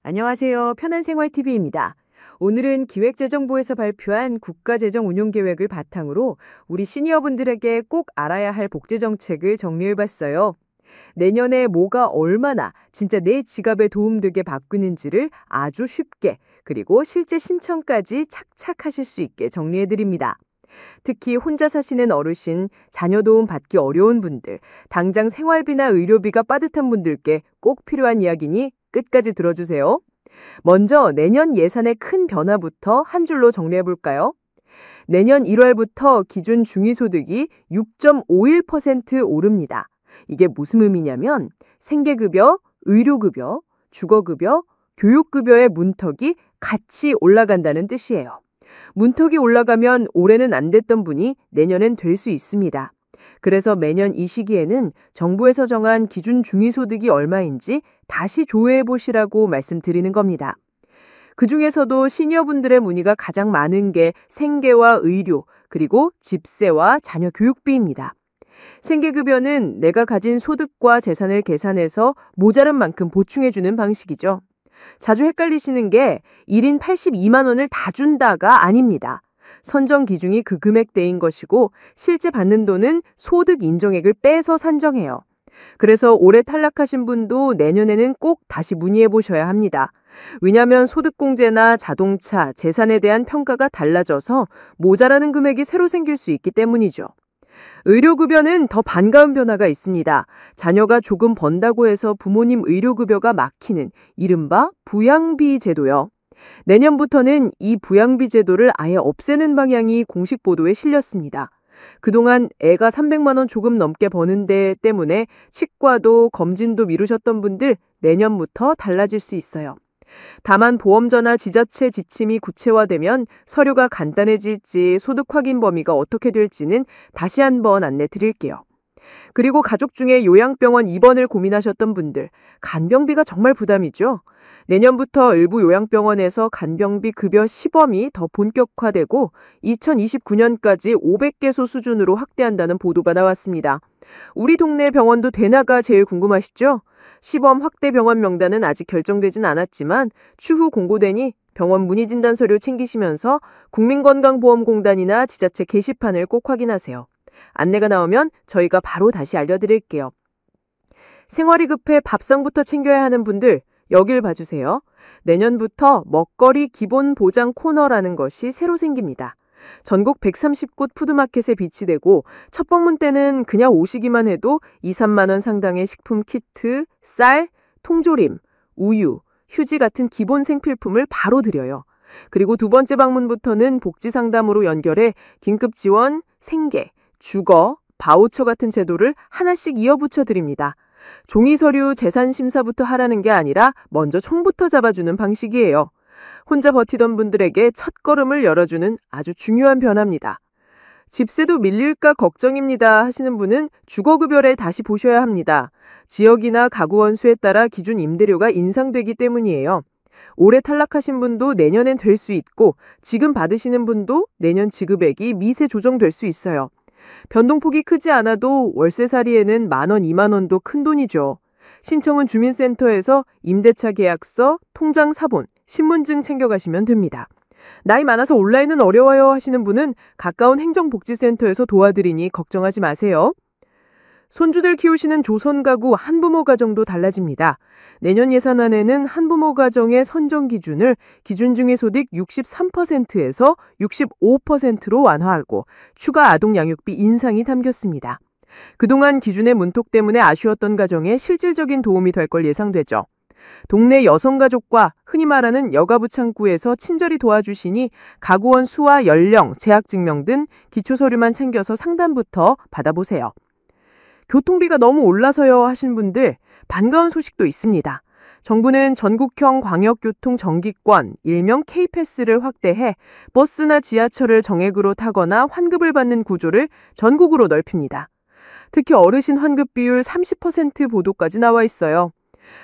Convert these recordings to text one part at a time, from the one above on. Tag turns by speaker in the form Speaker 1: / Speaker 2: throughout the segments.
Speaker 1: 안녕하세요. 편한생활TV입니다. 오늘은 기획재정부에서 발표한 국가재정운용계획을 바탕으로 우리 시니어분들에게 꼭 알아야 할 복지정책을 정리해봤어요. 내년에 뭐가 얼마나 진짜 내 지갑에 도움되게 바뀌는지를 아주 쉽게 그리고 실제 신청까지 착착 하실 수 있게 정리해드립니다. 특히 혼자 사시는 어르신, 자녀 도움 받기 어려운 분들, 당장 생활비나 의료비가 빠듯한 분들께 꼭 필요한 이야기니 끝까지 들어주세요. 먼저 내년 예산의 큰 변화부터 한 줄로 정리해볼까요? 내년 1월부터 기준 중위소득이 6.51% 오릅니다. 이게 무슨 의미냐면 생계급여, 의료급여, 주거급여, 교육급여의 문턱이 같이 올라간다는 뜻이에요. 문턱이 올라가면 올해는 안 됐던 분이 내년엔 될 수 있습니다. 그래서 매년 이 시기에는 정부에서 정한 기준 중위소득이 얼마인지 다시 조회해 보시라고 말씀드리는 겁니다. 그중에서도 시니어분들의 문의가 가장 많은 게 생계와 의료, 그리고 집세와 자녀 교육비입니다. 생계급여는 내가 가진 소득과 재산을 계산해서 모자란 만큼 보충해주는 방식이죠. 자주 헷갈리시는 게 1인 82만 원을 다 준다가 아닙니다. 선정 기준이 그 금액대인 것이고 실제 받는 돈은 소득 인정액을 빼서 산정해요. 그래서 올해 탈락하신 분도 내년에는 꼭 다시 문의해 보셔야 합니다. 왜냐하면 소득공제나 자동차, 재산에 대한 평가가 달라져서 모자라는 금액이 새로 생길 수 있기 때문이죠. 의료급여는 더 반가운 변화가 있습니다. 자녀가 조금 번다고 해서 부모님 의료급여가 막히는 이른바 부양비 제도요. 내년부터는 이 부양비 제도를 아예 없애는 방향이 공식 보도에 실렸습니다. 그동안 애가 300만 원 조금 넘게 버는 데 때문에 치과도 검진도 미루셨던 분들 내년부터 달라질 수 있어요. 다만 보험료나 지자체 지침이 구체화되면 서류가 간단해질지 소득 확인 범위가 어떻게 될지는 다시 한번 안내 드릴게요. 그리고 가족 중에 요양병원 입원을 고민하셨던 분들, 간병비가 정말 부담이죠. 내년부터 일부 요양병원에서 간병비 급여 시범이 더 본격화되고 2029년까지 500개소 수준으로 확대한다는 보도가 나왔습니다. 우리 동네 병원도 되나가 제일 궁금하시죠? 시범 확대 병원 명단은 아직 결정되진 않았지만 추후 공고되니 병원 문의진단 서류 챙기시면서 국민건강보험공단이나 지자체 게시판을 꼭 확인하세요. 안내가 나오면 저희가 바로 다시 알려드릴게요. 생활이 급해 밥상부터 챙겨야 하는 분들 여길 봐주세요. 내년부터 먹거리 기본 보장 코너라는 것이 새로 생깁니다. 전국 130곳 푸드마켓에 비치되고 첫 방문 때는 그냥 오시기만 해도 2, 3만 원 상당의 식품 키트, 쌀, 통조림, 우유, 휴지 같은 기본 생필품을 바로 드려요. 그리고 두 번째 방문부터는 복지 상담으로 연결해 긴급 지원, 생계, 주거, 바우처 같은 제도를 하나씩 이어붙여 드립니다. 종이 서류 재산 심사부터 하라는 게 아니라 먼저 총부터 잡아주는 방식이에요. 혼자 버티던 분들에게 첫걸음을 열어주는 아주 중요한 변화입니다. 집세도 밀릴까 걱정입니다 하시는 분은 주거급여를 다시 보셔야 합니다. 지역이나 가구 원수에 따라 기준 임대료가 인상되기 때문이에요. 올해 탈락하신 분도 내년엔 될 수 있고 지금 받으시는 분도 내년 지급액이 미세 조정될 수 있어요. 변동폭이 크지 않아도 월세살이에는 10,000원, 20,000원도 큰 돈이죠. 신청은 주민센터에서 임대차 계약서, 통장 사본, 신분증 챙겨가시면 됩니다. 나이 많아서 온라인은 어려워요 하시는 분은 가까운 행정복지센터에서 도와드리니 걱정하지 마세요. 손주들 키우시는 조선가구 한부모 가정도 달라집니다. 내년 예산안에는 한부모 가정의 선정 기준을 기준 중위소득 63%에서 65%로 완화하고 추가 아동 양육비 인상이 담겼습니다. 그동안 기준의 문턱 때문에 아쉬웠던 가정에 실질적인 도움이 될 걸 예상되죠. 동네 여성가족과 흔히 말하는 여가부 창구에서 친절히 도와주시니 가구원 수와 연령, 재학증명 등 기초서류만 챙겨서 상담부터 받아보세요. 교통비가 너무 올라서요 하신 분들 반가운 소식도 있습니다. 정부는 전국형 광역교통 정기권, 일명 K패스를 확대해 버스나 지하철을 정액으로 타거나 환급을 받는 구조를 전국으로 넓힙니다. 특히 어르신 환급 비율 30% 보도까지 나와 있어요.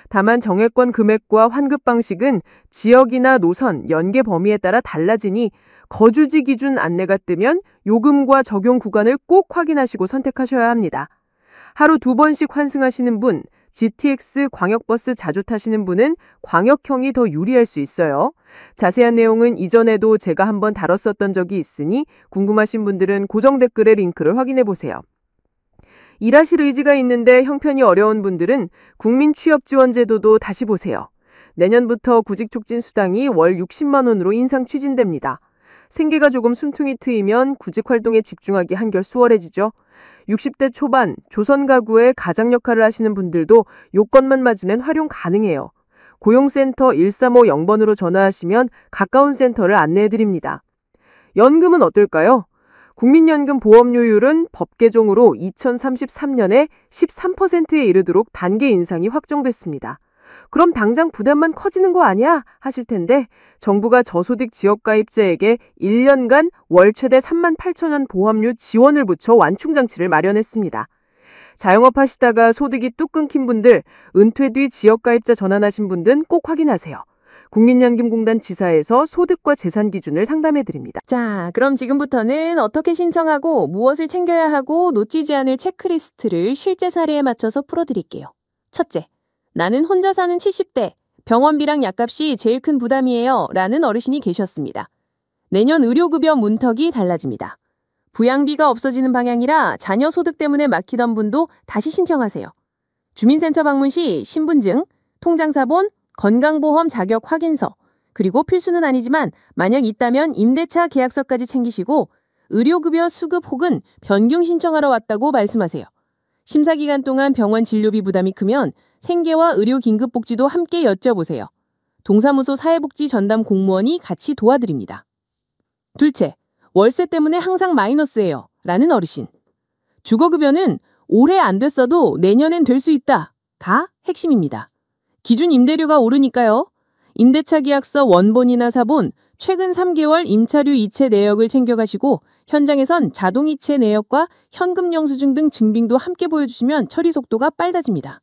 Speaker 1: 다만 정액권 금액과 환급 방식은 지역이나 노선, 연계 범위에 따라 달라지니 거주지 기준 안내가 뜨면 요금과 적용 구간을 꼭 확인하시고 선택하셔야 합니다. 하루 2번씩 환승하시는 분, GTX 광역버스 자주 타시는 분은 광역형이 더 유리할 수 있어요. 자세한 내용은 이전에도 제가 한번 다뤘었던 적이 있으니 궁금하신 분들은 고정 댓글의 링크를 확인해 보세요. 일하실 의지가 있는데 형편이 어려운 분들은 국민취업지원제도도 다시 보세요. 내년부터 구직촉진수당이 월 60만 원으로 인상 추진됩니다. 생계가 조금 숨통이 트이면 구직활동에 집중하기 한결 수월해지죠. 60대 초반 조선 가구의 가장 역할을 하시는 분들도 요건만 맞으면 활용 가능해요. 고용센터 1350번으로 전화하시면 가까운 센터를 안내해드립니다. 연금은 어떨까요? 국민연금 보험료율은 법 개정으로 2033년에 13%에 이르도록 단계 인상이 확정됐습니다. 그럼 당장 부담만 커지는 거 아니야? 하실 텐데 정부가 저소득 지역가입자에게 1년간 월 최대 38,000원 보험료 지원을 붙여 완충장치를 마련했습니다. 자영업 하시다가 소득이 뚝 끊긴 분들, 은퇴 뒤 지역가입자 전환하신 분들은 꼭 확인하세요. 국민연금공단 지사에서 소득과 재산 기준을 상담해드립니다.
Speaker 2: 자, 그럼 지금부터는 어떻게 신청하고 무엇을 챙겨야 하고 놓치지 않을 체크리스트를 실제 사례에 맞춰서 풀어드릴게요. 첫째, 나는 혼자 사는 70대, 병원비랑 약값이 제일 큰 부담이에요 라는 어르신이 계셨습니다. 내년 의료급여 문턱이 달라집니다. 부양비가 없어지는 방향이라 자녀 소득 때문에 막히던 분도 다시 신청하세요. 주민센터 방문 시 신분증, 통장사본, 건강보험 자격 확인서, 그리고 필수는 아니지만 만약 있다면 임대차 계약서까지 챙기시고 의료급여 수급 혹은 변경 신청하러 왔다고 말씀하세요. 심사기간 동안 병원 진료비 부담이 크면 생계와 의료 긴급복지도 함께 여쭤보세요. 동사무소 사회복지 전담 공무원이 같이 도와드립니다. 둘째, 월세 때문에 항상 마이너스예요 라는 어르신. 주거급여는 올해 안 됐어도 내년엔 될 수 있다 가 핵심입니다. 기준 임대료가 오르니까요. 임대차 계약서 원본이나 사본, 최근 3개월 임차료 이체 내역을 챙겨가시고 현장에선 자동 이체 내역과 현금 영수증 등 증빙도 함께 보여주시면 처리 속도가 빨라집니다.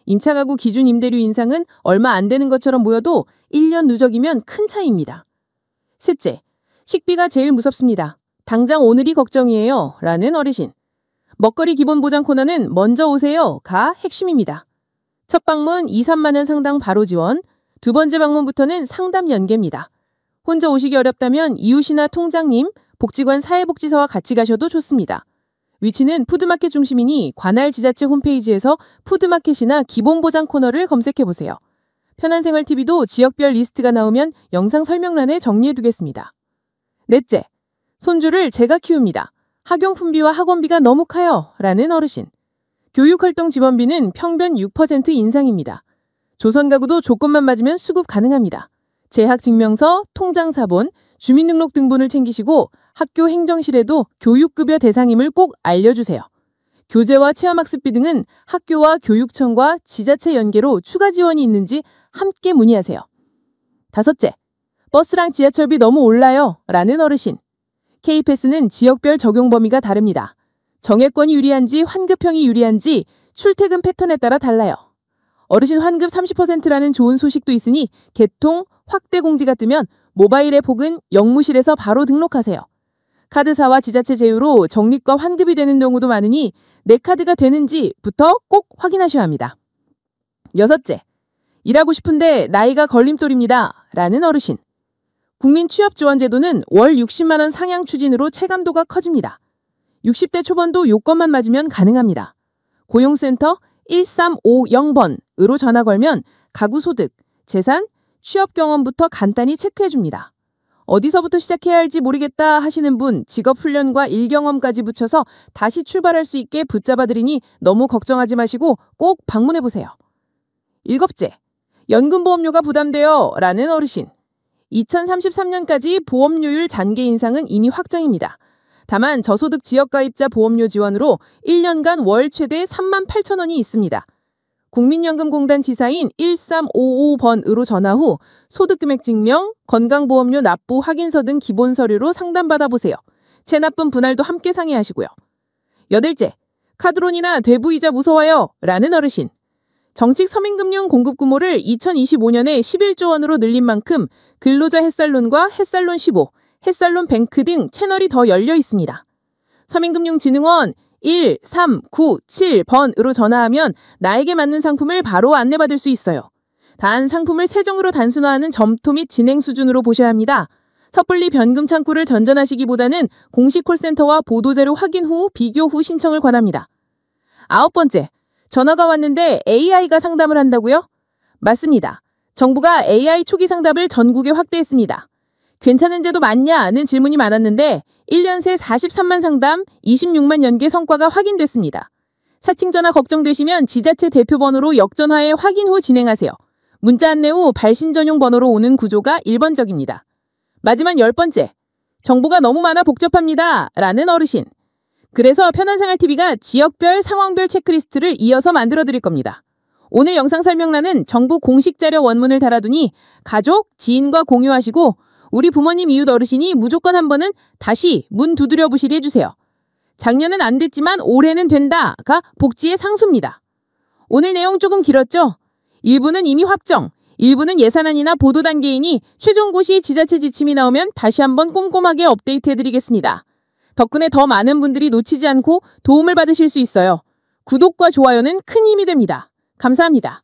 Speaker 2: 임차가구 기준 임대료 인상은 얼마 안 되는 것처럼 보여도 1년 누적이면 큰 차이입니다. 셋째, 식비가 제일 무섭습니다. 당장 오늘이 걱정이에요 라는 어르신. 먹거리 기본 보장 코너는 먼저 오세요 가 핵심입니다. 첫 방문 2, 3만 원 상당 바로 지원, 두 번째 방문부터는 상담 연계입니다. 혼자 오시기 어렵다면 이웃이나 통장님, 복지관 사회복지사와 같이 가셔도 좋습니다. 위치는 푸드마켓 중심이니 관할 지자체 홈페이지에서 푸드마켓이나 기본보장 코너를 검색해보세요. 편한생활TV도 지역별 리스트가 나오면 영상 설명란에 정리해두겠습니다. 넷째, 손주를 제가 키웁니다. 학용품비와 학원비가 너무 커요 라는 어르신. 교육활동 지원비는 평균 6% 인상입니다. 조선가구도 조건만 맞으면 수급 가능합니다. 재학증명서, 통장사본, 주민등록 등본을 챙기시고 학교 행정실에도 교육급여 대상임을 꼭 알려주세요. 교재와 체험학습비 등은 학교와 교육청과 지자체 연계로 추가 지원이 있는지 함께 문의하세요. 다섯째, 버스랑 지하철비 너무 올라요 라는 어르신. K패스는 지역별 적용 범위가 다릅니다. 정액권이 유리한지 환급형이 유리한지 출퇴근 패턴에 따라 달라요. 어르신 환급 30%라는 좋은 소식도 있으니 개통, 확대 공지가 뜨면 모바일 앱 혹은 영무실에서 바로 등록하세요. 카드사와 지자체 제휴로 적립과 환급이 되는 경우도 많으니 내 카드가 되는지부터 꼭 확인하셔야 합니다. 여섯째, 일하고 싶은데 나이가 걸림돌입니다 라는 어르신. 국민취업지원제도는 월 60만 원 상향 추진으로 체감도가 커집니다. 60대 초반도 요건만 맞으면 가능합니다. 고용센터 1350번으로 전화 걸면 가구 소득, 재산, 취업 경험부터 간단히 체크해줍니다. 어디서부터 시작해야 할지 모르겠다 하시는 분 직업훈련과 일경험까지 붙여서 다시 출발할 수 있게 붙잡아드리니 너무 걱정하지 마시고 꼭 방문해보세요. 일곱째, 연금보험료가 부담돼요 라는 어르신. 2033년까지 보험료율 잔계 인상은 이미 확정입니다. 다만 저소득 지역가입자 보험료 지원으로 1년간 월 최대 38,000원이 있습니다. 국민연금공단 지사인 1355번으로 전화 후 소득금액 증명, 건강보험료 납부 확인서 등 기본 서류로 상담받아보세요. 체납분 분할도 함께 상의하시고요. 여덟째, 카드론이나 대부이자 무서워요 라는 어르신. 정책 서민금융 공급 규모를 2025년에 11조 원으로 늘린 만큼 근로자 햇살론과 햇살론 15, 햇살론 뱅크 등 채널이 더 열려 있습니다. 서민금융진흥원 1397번으로 전화하면 나에게 맞는 상품을 바로 안내받을 수 있어요. 단 상품을 세정으로 단순화하는 점토 및 진행 수준으로 보셔야 합니다. 섣불리 변금 창구를 전전하시기보다는 공식 콜센터와 보도자료 확인 후 비교 후 신청을 권합니다. 9번째, 전화가 왔는데 AI가 상담을 한다고요? 맞습니다. 정부가 AI 초기 상담을 전국에 확대했습니다. 괜찮은 제도 맞냐는 질문이 많았는데 1년 새 43만 상담, 26만 연계 성과가 확인됐습니다. 사칭 전화 걱정되시면 지자체 대표 번호로 역전화해 확인 후 진행하세요. 문자 안내 후 발신 전용 번호로 오는 구조가 일반적입니다. 마지막 10번째, 정보가 너무 많아 복잡합니다 라는 어르신. 그래서 편한생활TV가 지역별, 상황별 체크리스트를 이어서 만들어 드릴 겁니다. 오늘 영상 설명란은 정부 공식 자료 원문을 달아두니 가족, 지인과 공유하시고 우리 부모님 이웃 어르신이 무조건 한 번은 다시 문 두드려 보시리 해주세요. 작년은 안 됐지만 올해는 된다가 복지의 상수입니다. 오늘 내용 조금 길었죠? 일부는 이미 확정, 일부는 예산안이나 보도 단계이니 최종 고시 지자체 지침이 나오면 다시 한번 꼼꼼하게 업데이트해드리겠습니다. 덕분에 더 많은 분들이 놓치지 않고 도움을 받으실 수 있어요. 구독과 좋아요는 큰 힘이 됩니다. 감사합니다.